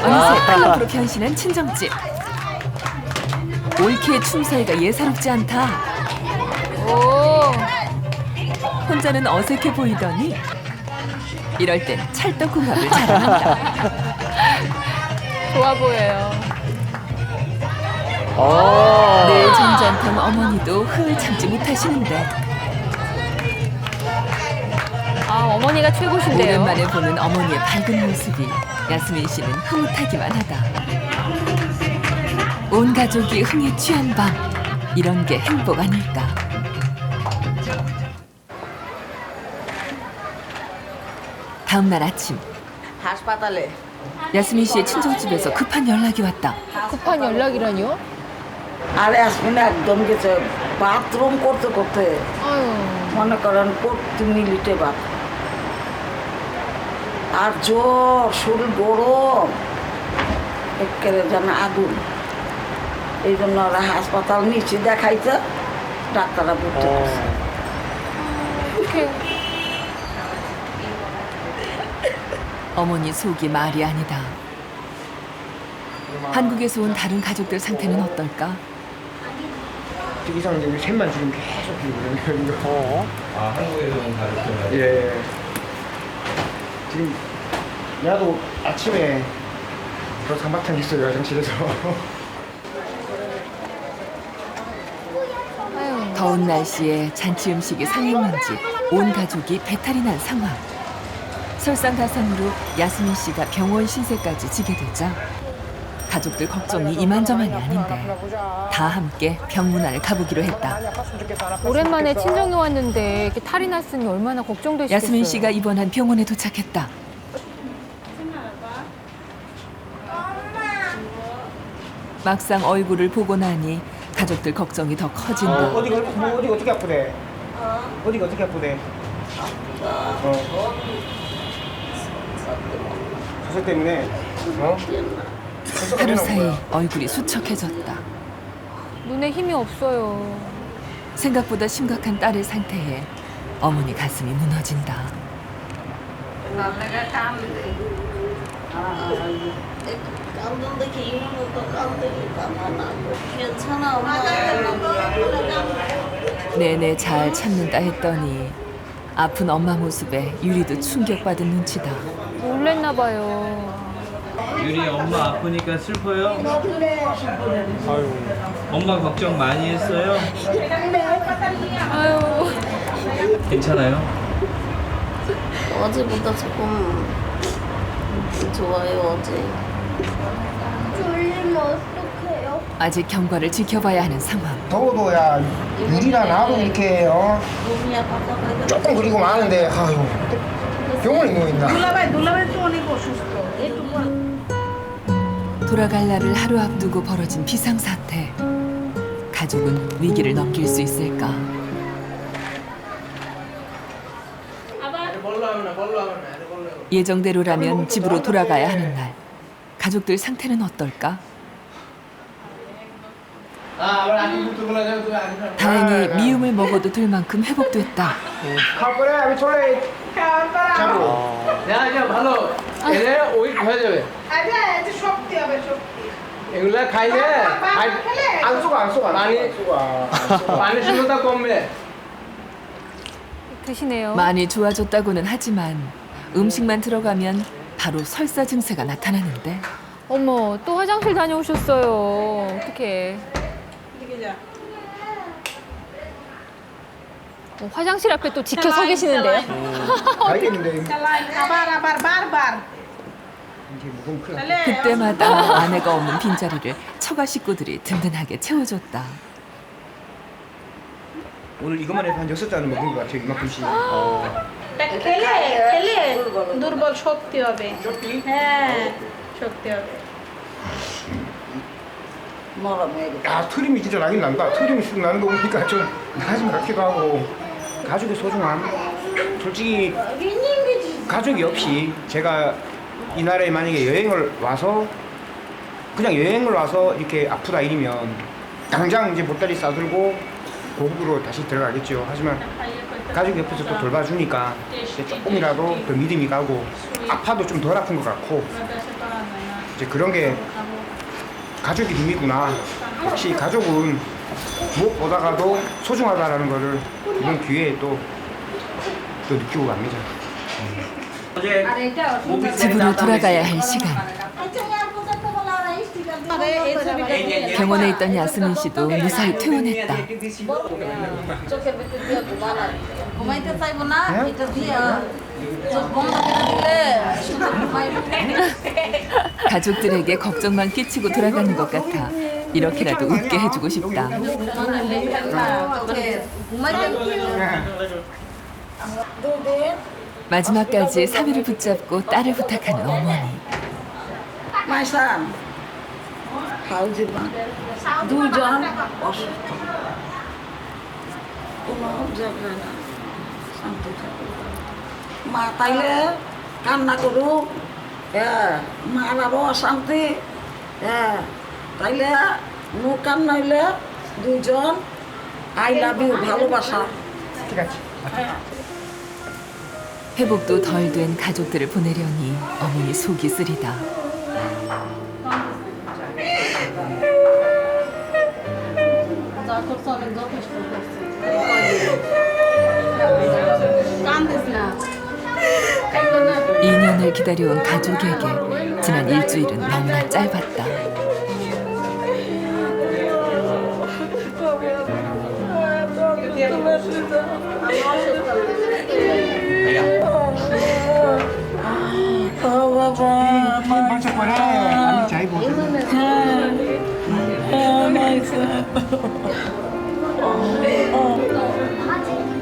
어느새 클럽으로 변신한 친정집. 올케의 춤사위가 예사롭지 않다. 오. 혼자는 어색해 보이더니 이럴 땐 찰떡궁합을 자랑한다. 좋아 보여요. 늘 점잖던 어머니도 흥을 참지 못하시는데 아, 어머니가 최고신데요. 오랜만에 보는 어머니의 밝은 모습이 야스민 씨는 흐뭇하기만 하다. 온 가족이 흥에 취한 밤, 이런 게 행복 아닐까. 다음 날 아침 হাসপাতালে 야스민 씨의 친정집에서 급한 연락이 왔다. 급한 연락이라뇨? আর আসমিন একদম গেছে বাথরুম করতে করতে 아유. মনে করেন 4 মিনিটে বাদ আর জ্বর শরীর গরম একেবারে যেন আগুন এই জন্য ওরা হাসপাতাল নিচে দেখাইতে ডাক্তাররা ভর্তি করছে 어머니 속이 말이 아니다. 한국에서 온 다른 가족들 상태는 어떨까? 이상한데 우리 셋만 지금 계속 비우거든요. 아, 한국에서 온 가족들. 예. 지금 나도 아침에 그런 상박탕 있어요 화장실에서. 더운 날씨에 잔치 음식이 상했는지 온 가족이 배탈이 난 상황. 설상가상으로 야스민 씨가 병원 신세까지 지게 되자 가족들 걱정이 이만저만이 아닌데 다 함께 병문안을 가보기로 했다. 오랜만에 친정에 왔는데 이렇게 탈이 났으니 얼마나 걱정되시겠어요. 야스민 씨가 입원한 병원에 도착했다. 막상 얼굴을 보고 나니 가족들 걱정이 더 커진다. 어디가 어떻게 아프대? 어디가 어떻게 아프대? 수술 때문에. 하루 사이 얼굴이 수척해졌다. 눈에 힘이 없어요. 생각보다 심각한 딸의 상태에 어머니 가슴이 무너진다. 내내 잘 참는다 했더니 아픈 엄마 모습에 유리도 충격받은 눈치다. 놀랬나 봐요. 유리 엄마 아프니까 슬퍼요? 아유. 엄마 걱정 많이 했어요? 아유. 괜찮아요? 어제보다 조금 좋아요, 어제. 졸리면 어떡해요? 아직 경과를 지켜봐야 하는 상황. 더워도 야 유리나 나도 이렇게 조금 그리고 많은데 아유 병원에 누워있나. দুলাভাই তো অনেক অসুস্থ একটু পর 돌아갈 날을 하루 앞두고 벌어진 비상사태. 가족은 위기를 넘길 수 있을까? 예정대로라면 집으로 돌아가야 하는 날. 가족들 상태는 어떨까? 다행히 미움을 먹어도 될 만큼 회복됐다. খাওয়া পরে আমি চলে যাবো। ভালো এলে উইক হয়ে যাবে আচ্ছা এটা শক্তি হবে শক্তি এগুলা খাইলে 안 쏘가 안 쏘가 পানি পানি শূন্যতা কমবে 드시네요. 많이 좋아졌다고는 하지만 음식만 들어가면 바로 설사 증세가 나타나는데 어머, 또 화장실 다녀오셨어요. 어떡해. 화장실 앞에 또 지켜 서 계시는데요. 알겠는데 আবার আবার বারবার 이게 무슨 큰일 났다. 그때마다 아내가 없는 빈자리를 처가 식구들이 든든하게 채워줬다. 오늘 이것만 해도 한 6잔은 먹은 것 같아요 이만큼씩. খেলে খেলে দুর্বল শক্তি হবে হ্যাঁ শক্তি হবে 야 트림이 진짜 나긴 난다. 트림이 쑥 나는 거 보니까 좀 나지 같기도 하고. 가족의 소중함. 솔직히 가족이 없이 제가 이 나라에 만약에 여행을 와서 그냥 여행을 와서 이렇게 아프다 이러면 당장 이제 보따리 싸들고 고국으로 다시 들어가겠죠. 하지만 가족이 옆에서 또 돌봐주니까 이제 조금이라도 더 믿음이 가고 아파도 좀 덜 아픈 것 같고 이제 그런 게 가족이 힘이구나. 역시 가족은 무엇보다가도 소중하다라는 거를 이번 기회에 또 느끼고 갑니다. 집으로 돌아가야 할 시간. 병원에 있던 야스민 씨도 무사히 퇴원했다. 가족들에게 걱정만 끼치고 돌아가는 것 같아 이렇게라도 웃게 해주고 싶다. 마지막까지 사위를 붙잡고 딸을 부탁하는 어머니. 마이산 하우지마 দুজন অসুস্থ কোনো যাবে না শান্তি থাকো মা তাইলে কান্না করুক হ্যাঁ মার আরো অশান্তি হ্যাঁ তাইলে মুখ কান্না হইলে দুজন আই লাভ ইউ ভালোবাসা ঠিক আছে 회복도 덜 된 가족들을 보내려니 어머니 속이 쓰리다. 이 년을 기다려온 가족에게 지난 일주일은 너무나 짧았다.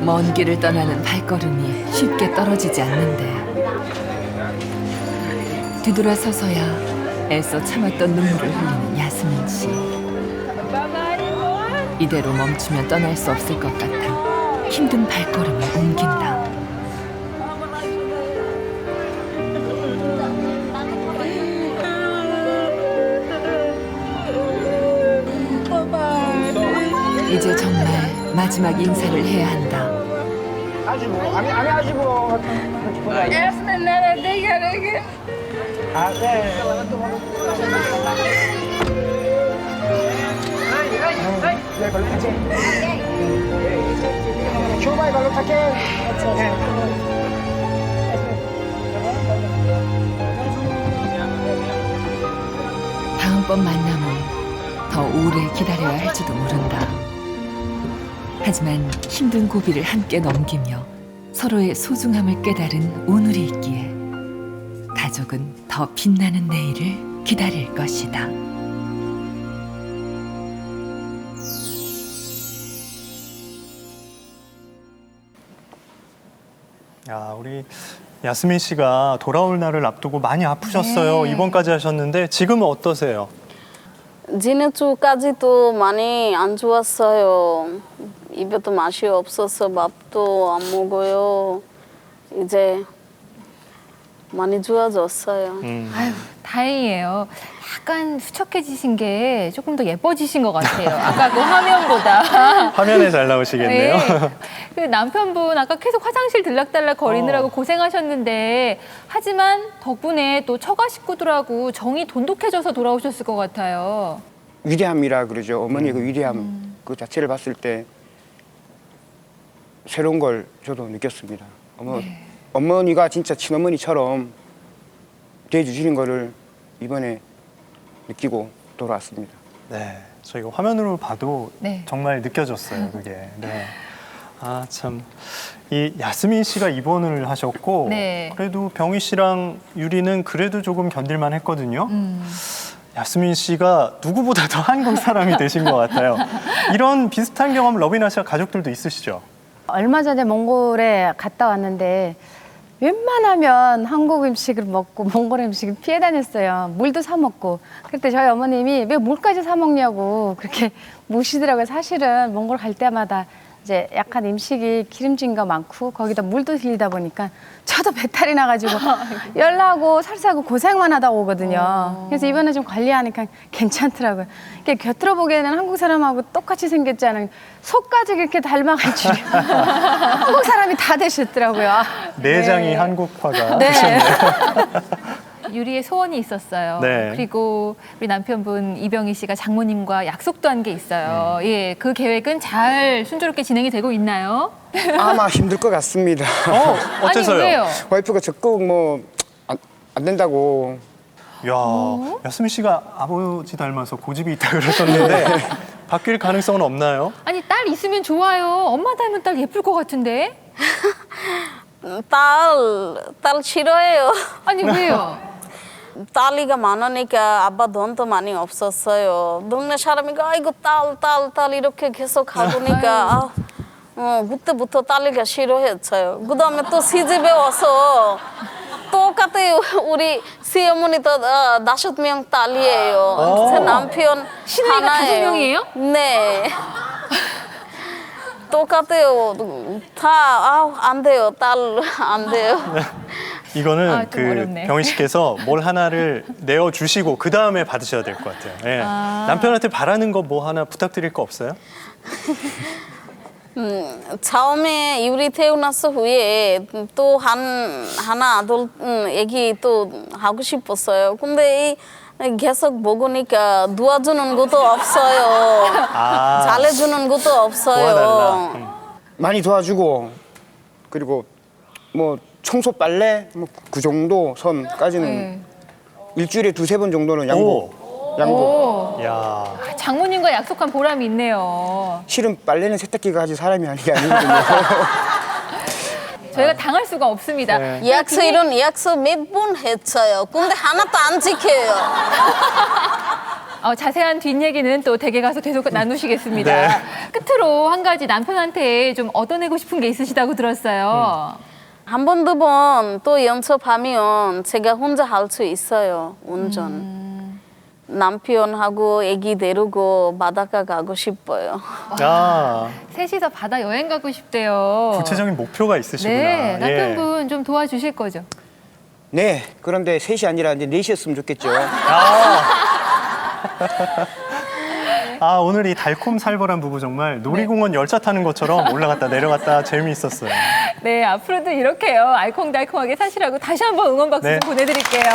먼 길을 떠나는 발걸음이 쉽게 떨어지지 않는데 뒤돌아서서야 애써 참았던 눈물을 흘리는 야스민 씨. 이대로 멈추면 떠날 수 없을 것 같아 힘든 발걸음을 옮긴다. 이제 정말 마지막 인사를 해야 한다. 다음번 만남을 더 오래 기다려야 할지도 모른다. 하지만 힘든 고비를 함께 넘기며 서로의 소중함을 깨달은 오늘이 있기에 가족은 더 빛나는 내일을 기다릴 것이다. 야, 우리 야스민 씨가 돌아올 날을 앞두고 많이 아프셨어요. 입원까지 하셨는데 지금은 어떠세요? 지난주까지도 많이 안 좋았어요. 입에도 맛이 없어서 밥도 안 먹어요. 이제 많이 좋아졌어요. 아유, 다행이에요. 약간 수척해지신 게 조금 더 예뻐지신 것 같아요. 아까 그 화면보다. 화면에 잘 나오시겠네요. 네. 그 남편분 아까 계속 화장실 들락달락 거리느라고 고생하셨는데 하지만 덕분에 또 처가 식구들하고 정이 돈독해져서 돌아오셨을 것 같아요. 위대함이라 그러죠. 어머니의 그 위대함 그 자체를 봤을 때 새로운 걸 저도 느꼈습니다. 어머니가 진짜 친어머니처럼 대해주시는 거를 이번에 느끼고 돌아왔습니다. 네, 저희가 화면으로 봐도 네. 정말 느껴졌어요, 그게. 네. 아, 참. 이 야스민 씨가 입원을 하셨고 네. 그래도 병희 씨랑 유리는 그래도 조금 견딜만 했거든요. 야스민 씨가 누구보다 더 한국 사람이 되신 것 같아요. 이런 비슷한 경험 러비나 씨와 가족들도 있으시죠? 얼마 전에 몽골에 갔다 왔는데 웬만하면 한국 음식을 먹고 몽골 음식을 피해 다녔어요. 물도 사 먹고. 그때 저희 어머님이 왜 물까지 사 먹냐고 그렇게 무시더라고요. 사실은 몽골 갈 때마다 이제 약간 음식이 기름진 거 많고 거기다 물도 흘리다 보니까 저도 배탈이 나가지고 열나고 설사하고 고생만 하다 오거든요. 그래서 이번에 좀 관리하니까 괜찮더라고요. 곁으로 보기에는 한국 사람하고 똑같이 생겼지 않은 속까지 이렇게 닮아갈 줄이야. 한국 사람이 다 되셨더라고요. 내장이 네. 한국화가 네. 되셨네요. 유리의 소원이 있었어요. 네. 그리고 우리 남편분 이병희 씨가 장모님과 약속도 한 게 있어요. 예, 그 계획은 잘 순조롭게 진행이 되고 있나요? 아마 힘들 것 같습니다. 어째서요? 아니, 왜요? 와이프가 적극 안 된다고. 야, 야스민 씨가 아버지 닮아서 고집이 있다 그러셨는데 바뀔 가능성은 없나요? 아니 딸 있으면 좋아요. 엄마 닮은 딸 예쁠 것 같은데. 딸 싫어해요. 아니 왜요? 딸이가 많으니까 아빠 돈도 많이 없었어요. 동네 사람이 아이고 딸 이렇게 계속 하니까 그때부터 딸이가 싫어했어요. 그 다음에 또 시집에 와서 똑같아요. 우리 시어머니도 5명 딸이에요. 제 남편 시누이가 하나예요. 5명이에요? 네. 똑같아요. 다 안 돼요. 딸 안 돼요. 이거는 좀 어렵네. 병희 씨께서 뭘 하나를 내어 주시고 그 다음에 받으셔야 될 것 같아요. 예. 남편한테 바라는 거 뭐 하나 부탁드릴 거 없어요? 처음에 유리 태어났어 후에 또 하나 아들 애기 또 하고 싶었어요. 근데 계속 먹으니까 도와주는 것도 없어요. 잘해주는 것도 없어요. 많이 도와주고 그리고 청소 빨래 그 정도 선까지는 일주일에 2-3번 정도는 양보. 야. 장모님과 약속한 보람이 있네요. 실은 빨래는 세탁기가 하지 사람이 아니거든요. 저희가 당할 수가 없습니다. 이런 약속 몇 번 했어요. 근데 하나도 안 지켜요. 자세한 뒷얘기는 또 댁에 가서 계속 나누시겠습니다. 네. 끝으로 한 가지 남편한테 좀 얻어내고 싶은 게 있으시다고 들었어요. 한 번, 2번 또 연습하면 제가 혼자 할 수 있어요. 운전. 남편하고 애기 데리고 바닷가 가고 싶어요. 셋이서 바다 여행 가고 싶대요. 구체적인 목표가 있으시구나. 네, 남편분 좀 도와주실 거죠? 네, 그런데 3시 아니라 이제 4시였으면 좋겠죠. 오늘 이 달콤살벌한 부부 정말 놀이공원 열차 타는 것처럼 올라갔다 내려갔다 재미있었어요. 네, 앞으로도 이렇게요. 알콩달콩하게 사시라고 다시 한번 응원 박수 좀 보내드릴게요.